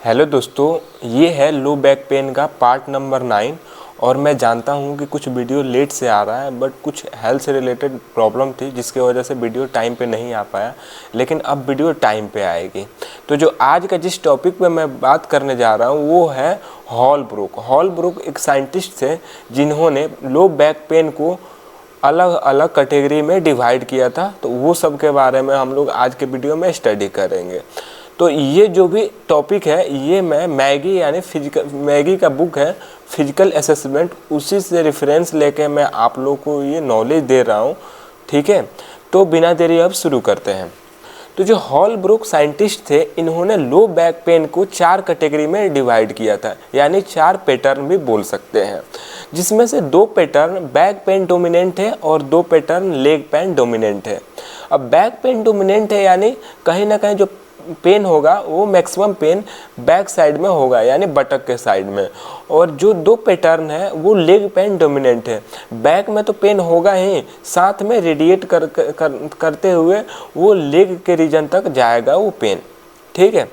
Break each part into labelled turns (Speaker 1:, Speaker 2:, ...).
Speaker 1: Hello दोस्तों, ये है लो बैक पेन का पार्ट नंबर 9। और मैं जानता हूँ कि कुछ वीडियो लेट से आ रहा है, बट कुछ हेल्थ से रिलेटेड प्रॉब्लम थी जिसकी वजह से वीडियो टाइम पे नहीं आ पाया, लेकिन अब वीडियो टाइम पे आएगी। तो जो आज का जिस टॉपिक पे मैं बात करने जा रहा हूँ वो है हॉलब्रूक। हॉलब्रूक एक साइंटिस्ट थे जिन्होंने लो बैक पेन को अलग अलग कैटेगरी में डिवाइड किया था। तो वो सब के बारे में हम लोग आज के वीडियो में स्टडी करेंगे। तो ये जो भी टॉपिक है ये मैं मैगी यानी मैगी का बुक है फिजिकल असेसमेंट, उसी से रेफरेंस लेके मैं आप लोग को ये नॉलेज दे रहा हूँ। ठीक है, तो बिना देरी अब शुरू करते हैं। तो जो हॉलब्रूक साइंटिस्ट थे, इन्होंने लो बैक पेन को 4 कैटेगरी में डिवाइड किया था, यानी 4 पैटर्न भी बोल सकते हैं, जिसमें से 2 पैटर्न बैक पेन डोमिनेंट है और 2 पैटर्न लेग पेन डोमिनेंट है। अब बैक पेन डोमिनेंट है यानी कहीं ना कहीं जो पेन होगा वो मैक्सिमम पेन बैक साइड में होगा, यानी बटक के साइड में। और जो 2 पैटर्न है वो लेग पेन डोमिनेंट है। बैक में तो पेन होगा ही, साथ में रेडिएट करते हुए वो लेग के रीजन तक जाएगा वो पेन। ठीक है,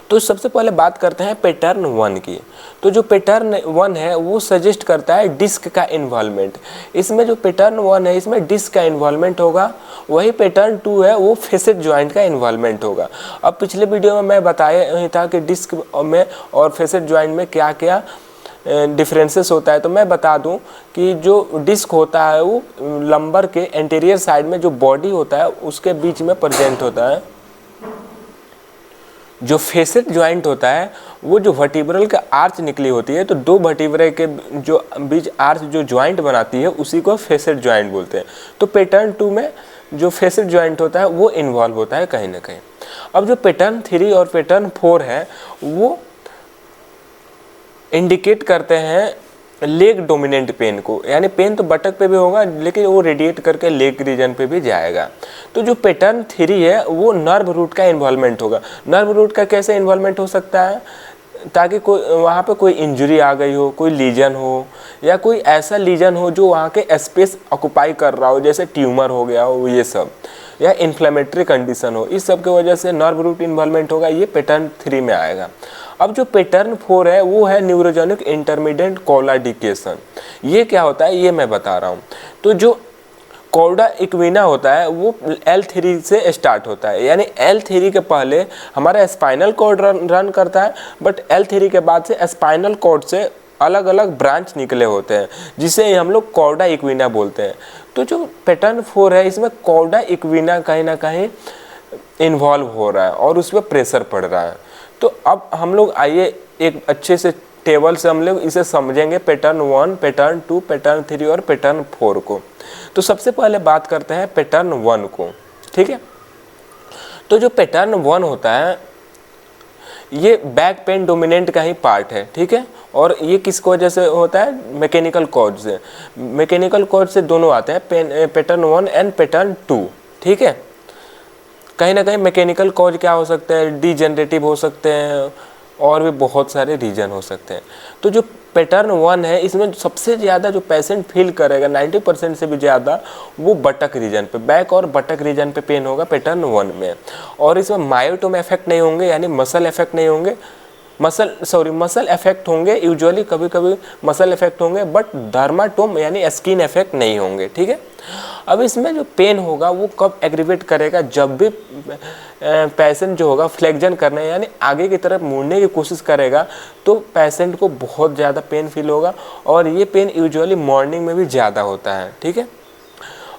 Speaker 1: तो सबसे पहले बात करते हैं पैटर्न 1 की। तो जो पैटर्न 1 है वो सजेस्ट करता है डिस्क का इन्वॉल्वमेंट। इसमें जो पैटर्न 1 है इसमें डिस्क का इन्वॉल्वमेंट होगा। वही पैटर्न 2 है वो फेसेट जॉइंट का इन्वॉल्वमेंट होगा। अब पिछले वीडियो में मैं बताया ही था कि डिस्क में और फेसेट जॉइंट में क्या क्या डिफरेंसेस होता है। तो मैं बता दूं कि जो डिस्क होता है वो लंबर के एंटीरियर साइड में जो बॉडी होता है उसके बीच में प्रेजेंट होता है। जो फेसेट जॉइंट होता है वो जो वर्टिब्रल का आर्च निकली होती है, तो 2 वर्टिब्रे के जो बीच आर्च जो जॉइंट बनाती है उसी को फेसेट जॉइंट बोलते हैं। तो पैटर्न 2 में जो फेसेट जॉइंट होता है वो इन्वॉल्व होता है कहीं ना कहीं। अब जो पैटर्न 3 और पैटर्न 4 है वो इंडिकेट करते हैं लेग डोमिनेंट पेन को, यानी पेन तो बटक पे भी होगा लेकिन वो रेडिएट करके लेग रीजन पे भी जाएगा। तो जो पैटर्न 3 है वो नर्व रूट का इन्वॉल्वमेंट होगा। नर्व रूट का कैसे इन्वॉल्वमेंट हो सकता है, ताकि कोई वहाँ पे कोई इंजरी आ गई हो, कोई लीजन हो, या कोई ऐसा लीजन हो जो वहाँ के स्पेस ऑक्यूपाई कर रहा हो, जैसे ट्यूमर हो गया हो ये सब, या इन्फ्लेमेटरी कंडीशन हो, इस सब की वजह से नर्व रूट इन्वॉल्वमेंट होगा। ये पैटर्न 3 में आएगा। अब जो पैटर्न 4 है वो है न्यूरोजेनिक इंटरमीडिएट कोलाडिकेशन। ये क्या होता है ये मैं बता रहा हूँ। तो जो कॉर्डा इक्विना होता है वो L3 से स्टार्ट होता है, यानी L3 के पहले हमारा स्पाइनल कॉर्ड रन करता है, बट L3 के बाद से स्पाइनल कॉर्ड से अलग अलग ब्रांच निकले होते हैं, जिसे हम लोग कॉर्डा इक्विना बोलते हैं। तो जो पैटर्न 4 है इसमें कॉर्डा इक्विना कहीं ना कहीं इन्वॉल्व हो रहा है और उस पर प्रेशर पड़ रहा है। तो अब हम लोग आइए एक अच्छे से टेबल से हम लोग इसे समझेंगे, पैटर्न 1, पैटर्न 2, पैटर्न 3 और पैटर्न 4 को। तो सबसे पहले बात करते हैं पैटर्न 1 को। ठीक है, तो जो पैटर्न 1 होता है ये बैक पेन डोमिनेंट का ही पार्ट है। ठीक है, और ये किसकी वजह से होता है, मैकेनिकल कॉज से। मैकेनिकल कॉज से दोनों आते हैं, पैटर्न 1 एंड पैटर्न 2। ठीक है, कहीं ना कहीं मैकेनिकल कॉज क्या हो सकते हैं, डीजनरेटिव हो सकते हैं और भी बहुत सारे रीजन हो सकते हैं। तो जो पैटर्न 1 है इसमें सबसे ज़्यादा जो पेशेंट फील करेगा 90% से भी ज़्यादा वो बटक रीजन पे, बैक और बटक रीजन पे पेन होगा पैटर्न 1 में। और इसमें मायोटोम इफेक्ट नहीं होंगे, यानी मसल इफेक्ट नहीं होंगे, मसल इफेक्ट होंगे यूजुअली, कभी कभी मसल इफेक्ट होंगे, बट डर्माटोम यानी स्किन इफेक्ट नहीं होंगे। ठीक है, अब इसमें जो पेन होगा वो कब एग्रीवेट करेगा, जब भी पेशेंट जो होगा फ्लेक्जन करने यानी आगे की तरफ मुड़ने की कोशिश करेगा तो पेशेंट को बहुत ज़्यादा पेन फील होगा, और ये पेन यूजुअली मॉर्निंग में भी ज़्यादा होता है। ठीक है,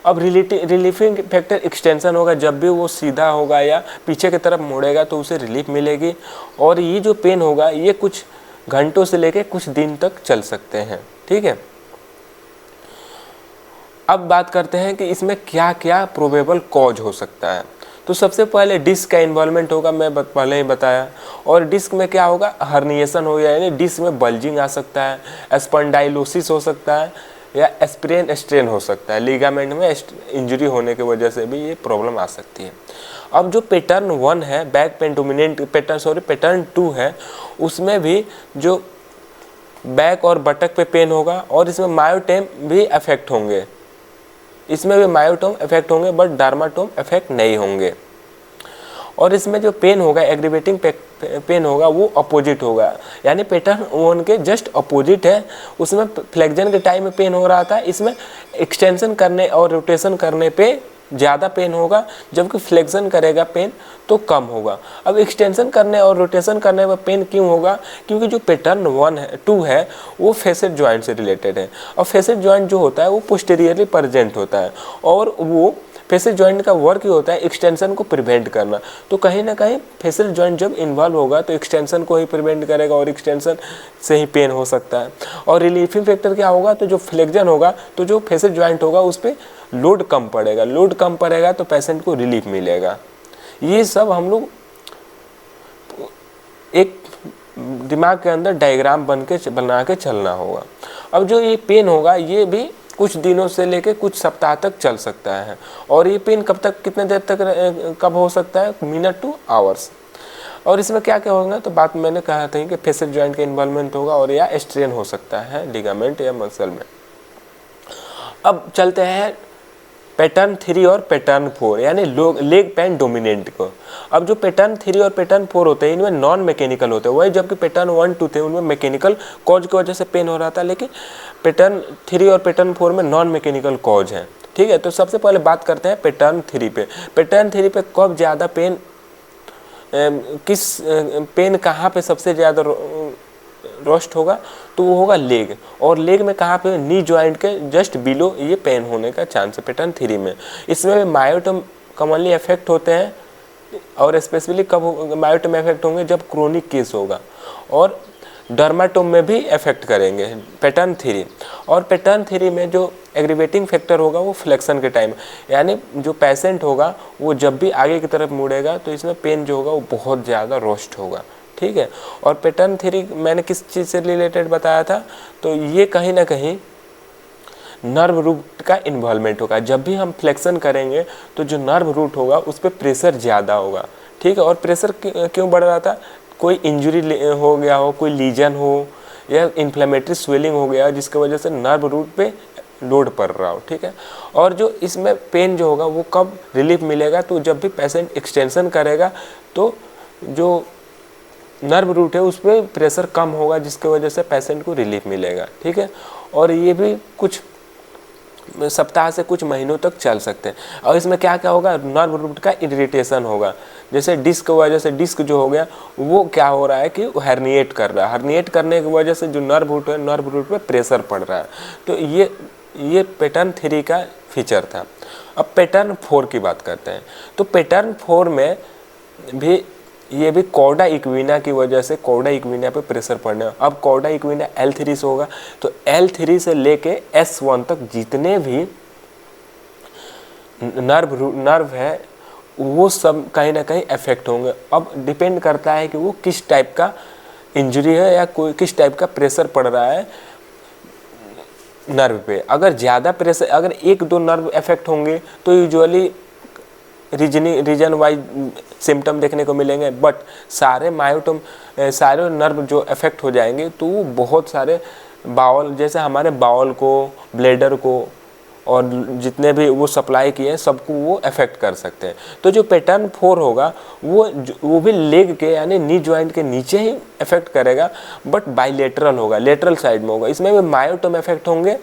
Speaker 1: अब रिलीफिंग फैक्टर एक्सटेंशन होगा, जब भी वो सीधा होगा या पीछे की तरफ मुड़ेगा तो उसे रिलीफ मिलेगी। और ये जो पेन होगा ये कुछ घंटों से लेकर कुछ दिन तक चल सकते हैं। ठीक है, अब बात करते हैं कि इसमें क्या क्या प्रोबेबल कॉज हो सकता है। तो सबसे पहले डिस्क का इन्वॉल्वमेंट होगा, मैं पहले ही बताया। और डिस्क में क्या होगा, हर्निएशन हो गया, यानी डिस्क में बल्जिंग आ सकता है, स्पॉन्डाइलोसिस हो सकता है, या स्प्रेन स्ट्रेन हो सकता है, लिगामेंट में इंजरी होने की वजह से भी ये प्रॉब्लम आ सकती है। अब जो पैटर्न 1 है बैक पेन डोमिनेंट पैटर्न 2 है, उसमें भी जो बैक और बटक पे पेन होगा और इसमें मायोटोम भी अफेक्ट होंगे, इसमें भी मायोटोम इफेक्ट होंगे बट डर्माटोम इफेक्ट नहीं होंगे। और इसमें जो पेन होगा, एग्रीवेटिंग पेन होगा, वो अपोजिट होगा, यानी पैटर्न वन के जस्ट अपोजिट है। उसमें फ्लेक्जन के टाइम में पेन हो रहा था, इसमें एक्सटेंशन करने और रोटेशन करने पे ज़्यादा पेन होगा, जबकि फ्लेक्शन करेगा पेन तो कम होगा। अब एक्सटेंशन करने और रोटेशन करने में पेन क्यों होगा? क्योंकि जो पैटर्न 2 है वो फेसेट जॉइंट से रिलेटेड है, और फेसेट जॉइंट जो होता है वो पोस्टीरियरली प्रेजेंट होता है, और वो फेसेट जॉइंट का वर्क ही होता है एक्सटेंशन को प्रिवेंट करना। तो कहीं ना कहीं फेसेट जॉइंट जब इन्वॉल्व होगा तो एक्सटेंशन को ही प्रिवेंट करेगा, और एक्सटेंशन से ही पेन हो सकता है। और रिलीफिंग फैक्टर क्या होगा? तो जो फ्लेक्जन होगा, तो जो फेसेट जॉइंट होगा उस पर लोड कम पड़ेगा, लोड कम पड़ेगा तो पेशेंट को रिलीफ मिलेगा। ये सब हम लोग एक दिमाग के अंदर डायग्राम बना के चलना होगा। अब जो ये पेन होगा ये भी कुछ दिनों से लेके कुछ सप्ताह तक चल सकता है, और ये पेन कब तक, कितने देर तक कब हो सकता है? Minute two hours. और इसमें क्या क्या होगा? तो बात मैंने कहा था कि फेसेट जॉइंट का इन्वॉल्वमेंट होगा, और या स्ट्रेन हो सकता है लिगामेंट या मसल में। अब चलते हैं पैटर्न 3 और पैटर्न 4, यानी लेग पेन डोमिनेंट को। अब जो पैटर्न 3 और पैटर्न 4 होते हैं इनमें नॉन मैकेनिकल होते हैं, वही जबकि पैटर्न 1, 2 थे उनमें मैकेनिकल कॉज की वजह से पेन हो रहा था, लेकिन पैटर्न 3 और पैटर्न 4 में नॉन मैकेनिकल कॉज है। ठीक है, तो सबसे पहले बात करते हैं पैटर्न 3 पे। पैटर्न 3 पे कब ज़्यादा पेन, पेन कहाँ पे सबसे ज़्यादा रोस्ट होगा? तो वो होगा लेग, और लेग में कहाँ पे? नी जॉइंट के जस्ट बिलो ये पेन होने का चांस है पैटर्न 3 में। इसमें मायोटोम कॉमनली इफेक्ट होते हैं, और स्पेशली कब मायोटोम इफेक्ट होंगे? जब क्रोनिक केस होगा, और डर्माटोम में भी इफेक्ट करेंगे पैटर्न 3। और पैटर्न 3 में जो एग्रीवेटिंग फैक्टर होगा वो फ्लेक्शन के टाइम, यानी जो पेशेंट होगा वो जब भी आगे की तरफ मुड़ेगा तो इसमें पेन जो होगा वो बहुत ज़्यादा रोस्ट होगा। ठीक है, और पैटर्न 3 मैंने किस चीज़ से रिलेटेड बताया था? तो ये कहीं ना कहीं नर्व रूट का इन्वॉल्वमेंट होगा। जब भी हम फ्लेक्शन करेंगे तो जो नर्व रूट होगा उस पर प्रेशर ज़्यादा होगा। ठीक है, और प्रेशर क्यों बढ़ रहा था? कोई इंजरी हो गया हो, कोई लीजन हो, या इन्फ्लेमेटरी स्वेलिंग हो गया जिसकी वजह से नर्व रूट पे लोड पड़ रहा हो। ठीक है, और जो इसमें पेन जो होगा वो कब रिलीफ मिलेगा? तो जब भी पेशेंट एक्सटेंशन करेगा तो जो नर्व रूट है उस पर प्रेशर कम होगा, जिसकी वजह से पेशेंट को रिलीफ मिलेगा। ठीक है, और ये भी कुछ सप्ताह से कुछ महीनों तक चल सकते हैं। और इसमें क्या क्या होगा? नर्व रूट का इरिटेशन होगा, जैसे डिस्क वजह से डिस्क जो हो गया वो क्या हो रहा है कि हर्निएट कर रहा है, हर्निएट करने की वजह से जो नर्व रूट है, नर्व रूट पे प्रेशर पड़ रहा है। तो ये पैटर्न 3 का फीचर था। अब पैटर्न 4 की बात करते हैं। तो पैटर्न 4 में भी ये भी कॉर्डा इक्विना की वजह से कॉर्डा इक्विना पे प्रेशर पड़ने। अब कॉर्डा इक्विना L3 से होगा, तो L3 से लेके S1 तक जितने भी नर्व है वो सब कहीं ना कहीं इफेक्ट होंगे। अब डिपेंड करता है कि वो किस टाइप का इंजरी है या कोई किस टाइप का प्रेशर पड़ रहा है नर्व पे। अगर ज़्यादा प्रेशर, अगर 1-2 नर्व इफेक्ट होंगे तो यूजुअली रीजन वाइज सिम्टम देखने को मिलेंगे, बट सारे सारे नर्व जो इफेक्ट हो जाएंगे तो वो बहुत सारे बाउल, जैसे हमारे बाउल को, ब्लेडर को, और जितने भी वो सप्लाई किए हैं सबको वो इफेक्ट कर सकते हैं। तो जो पैटर्न 4 होगा वो भी लेग के यानी नी जॉइंट के नीचे ही इफेक्ट करेगा, बट बाइलेटरल होगा, लेटरल साइड में होगा। इसमें भी मायोटोम इफेक्ट होंगे,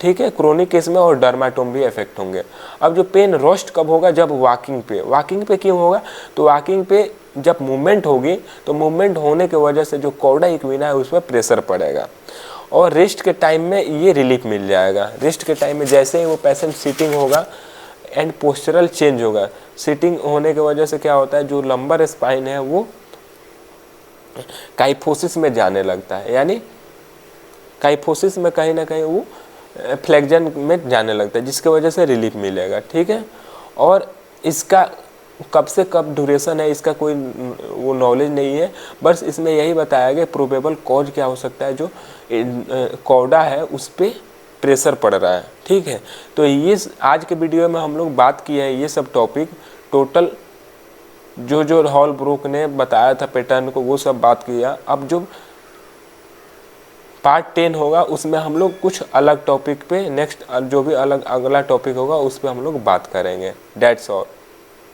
Speaker 1: ठीक है, क्रोनिक केस में, और डर्माटोम भी इफेक्ट होंगे। अब जो पेन रोस्ट कब होगा? जब वॉकिंग पे क्यों होगा? तो वॉकिंग पे जब मूवमेंट होगी तो मूवमेंट होने की वजह से जो कॉर्डा इक्विना है उस पर प्रेशर पड़ेगा, और रेस्ट के टाइम में ये रिलीफ मिल जाएगा। रेस्ट के टाइम में जैसे ही वो पेशेंट सीटिंग होगा एंड पोस्चरल चेंज होगा, सीटिंग होने की वजह से क्या होता है, जो लंबर स्पाइन है वो काइफोसिस में जाने लगता है, यानी काइफोसिस में कहीं ना कहीं वो फ्लेक्जन में जाने लगता है, जिसकी वजह से रिलीफ मिलेगा। ठीक है, और इसका कब से कब ड्यूरेशन है इसका कोई वो नॉलेज नहीं है, बस इसमें यही बताया गया प्रोबेबल कॉज क्या हो सकता है, जो कॉर्डा है उस पर प्रेशर पड़ रहा है। ठीक है, तो ये आज के वीडियो में हम लोग बात की है ये सब टॉपिक, टोटल जो हॉलब्रूक ने बताया था पैटर्न को वो सब बात किया। अब जो पार्ट 10 होगा उसमें हम लोग कुछ अलग टॉपिक पे नेक्स्ट जो भी अगला टॉपिक होगा उस पर हम लोग बात करेंगे। That's all.